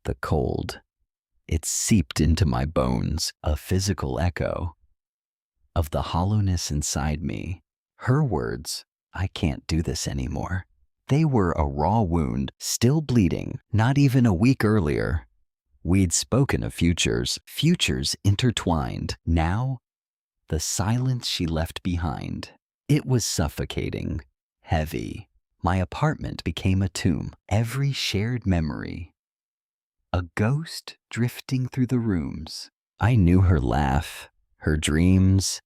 The cold, it seeped into my bones, a physical echo of the hollowness inside me. Her words, "I can't do this anymore." They were a raw wound, still bleeding, not even a week earlier. We'd spoken of futures, futures intertwined. Now, the silence she left behind. It was suffocating, heavy. My apartment became a tomb. Every shared memory, a ghost drifting through the rooms. I knew her laugh, her dreams,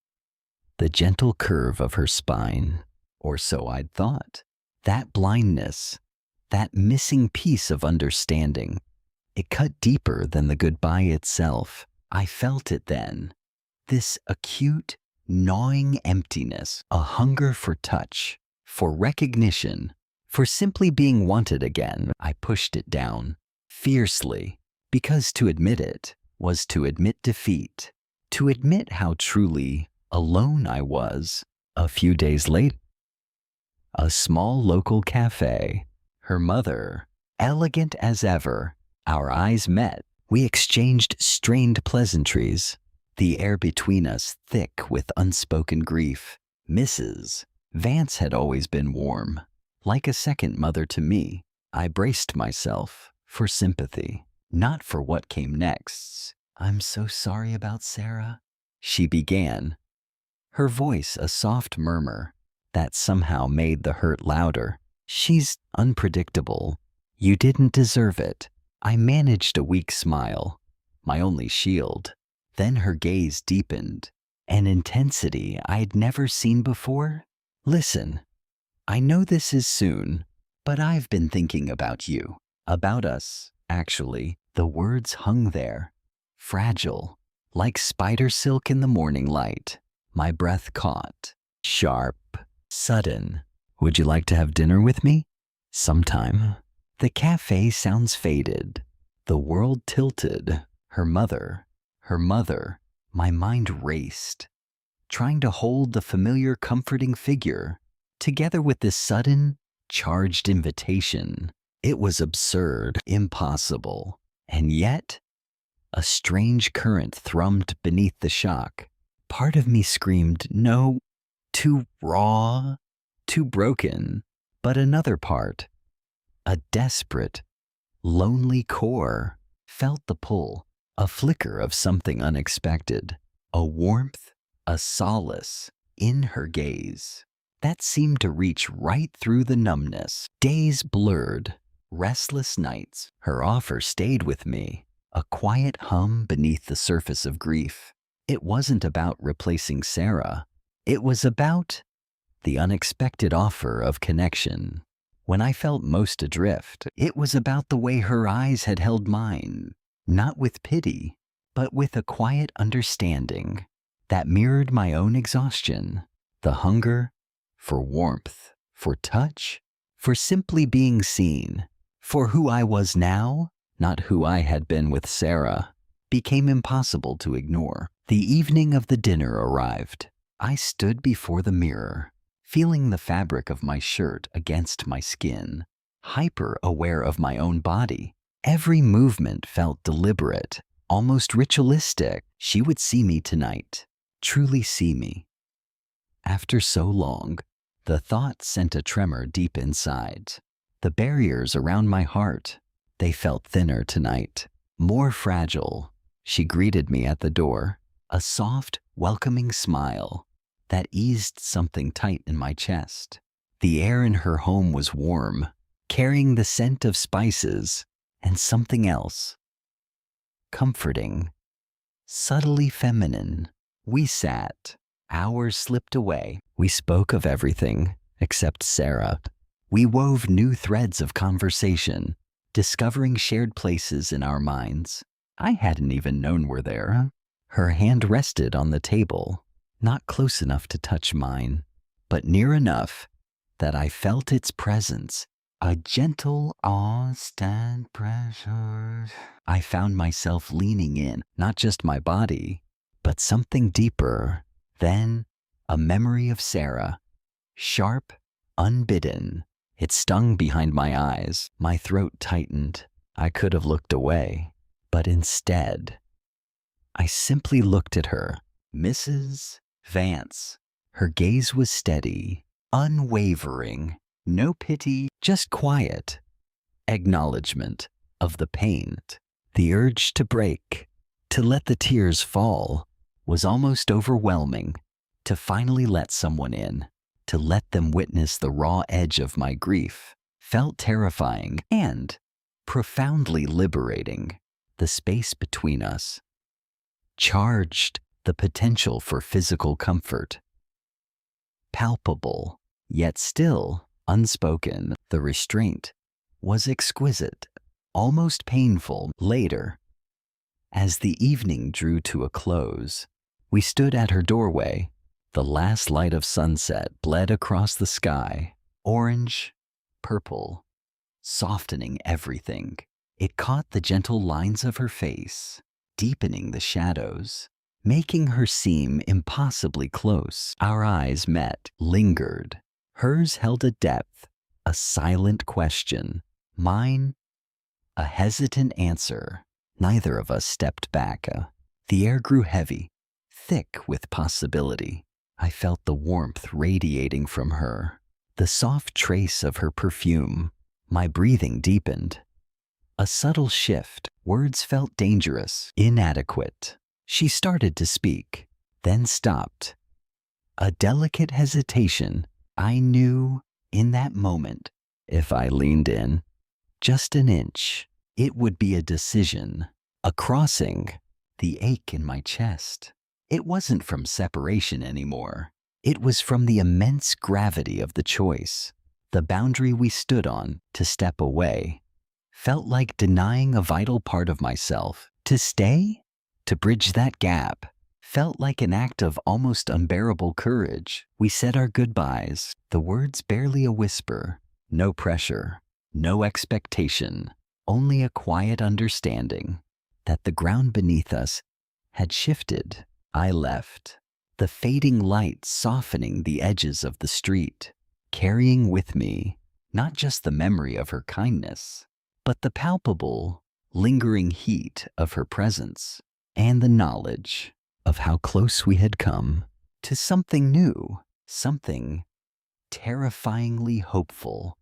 the gentle curve of her spine, or so I'd thought. That blindness, that missing piece of understanding, it cut deeper than the goodbye itself. I felt it then. This acute, gnawing emptiness, a hunger for touch, for recognition, for simply being wanted again. I pushed it down, fiercely, because to admit it was to admit defeat, to admit how truly alone I was. A few days later, a small local cafe, her mother, elegant as ever, our eyes met. We exchanged strained pleasantries, the air between us thick with unspoken grief. Mrs. Vance had always been warm, like a second mother to me. I braced myself for sympathy, not for what came next. "I'm so sorry about Sarah," she began, her voice a soft murmur that somehow made the hurt louder. "She's unpredictable. You didn't deserve it." I managed a weak smile, my only shield. Then her gaze deepened, an intensity I'd never seen before. "Listen, I know this is soon, but I've been thinking about you, about us, actually." The words hung there, fragile, like spider silk in the morning light. My breath caught, sharp, sudden. "Would you like to have dinner with me? Sometime?" The cafe sounds faded, the world tilted. Her mother, my mind raced, trying to hold the familiar comforting figure, together with this sudden, charged invitation. It was absurd, impossible, and yet, a strange current thrummed beneath the shock. Part of me screamed, "No, too raw, too broken," but another part, a desperate, lonely core, felt the pull, a flicker of something unexpected, a warmth, a solace in her gaze that seemed to reach right through the numbness. Days blurred, restless nights. Her offer stayed with me, a quiet hum beneath the surface of grief. It wasn't about replacing Sarah. It was about the unexpected offer of connection. When I felt most adrift, it was about the way her eyes had held mine, not with pity, but with a quiet understanding that mirrored my own exhaustion, the hunger for warmth, for touch, for simply being seen. For who I was now, not who I had been with Sarah, became impossible to ignore. The evening of the dinner arrived. I stood before the mirror, feeling the fabric of my shirt against my skin, hyper aware of my own body. Every movement felt deliberate, almost ritualistic. She would see me tonight, truly see me. After so long, the thought sent a tremor deep inside. The barriers around my heart, they felt thinner tonight, more fragile. She greeted me at the door, a soft, welcoming smile that eased something tight in my chest. The air in her home was warm, carrying the scent of spices and something else, comforting, subtly feminine. We sat. Hours slipped away. We spoke of everything except Sarah. We wove new threads of conversation, discovering shared places in our minds I hadn't even known were there. Her hand rested on the table, not close enough to touch mine, but near enough that I felt its presence, a gentle, constant pressure. I found myself leaning in, not just my body, but something deeper. Then, a memory of Sarah, sharp, unbidden. It stung behind my eyes. My throat tightened. I could have looked away, but instead, I simply looked at her. Mrs. Vance. Her gaze was steady, unwavering, no pity, just quiet acknowledgement of the pain. The urge to break, to let the tears fall, was almost overwhelming. To finally let someone in, to let them witness the raw edge of my grief, felt terrifying and profoundly liberating. The space between us charged the potential for physical comfort. Palpable, yet still unspoken, the restraint was exquisite, almost painful. Later, as the evening drew to a close, we stood at her doorway. The last light of sunset bled across the sky, orange, purple, softening everything. It caught the gentle lines of her face, deepening the shadows, making her seem impossibly close. Our eyes met, lingered. Hers held a depth, a silent question. Mine, a hesitant answer. Neither of us stepped back. The air grew heavy, thick with possibility. I felt the warmth radiating from her, the soft trace of her perfume. My breathing deepened. A subtle shift. Words felt dangerous, inadequate. She started to speak, then stopped. A delicate hesitation. I knew in that moment, if I leaned in, just an inch, it would be a decision, a crossing. The ache in my chest. It wasn't from separation anymore. It was from the immense gravity of the choice. The boundary we stood on, to step away, felt like denying a vital part of myself. To stay, to bridge that gap, felt like an act of almost unbearable courage. We said our goodbyes, the words barely a whisper, no pressure, no expectation, only a quiet understanding that the ground beneath us had shifted. I left, the fading light softening the edges of the street, carrying with me not just the memory of her kindness, but the palpable, lingering heat of her presence and the knowledge of how close we had come to something new, something terrifyingly hopeful.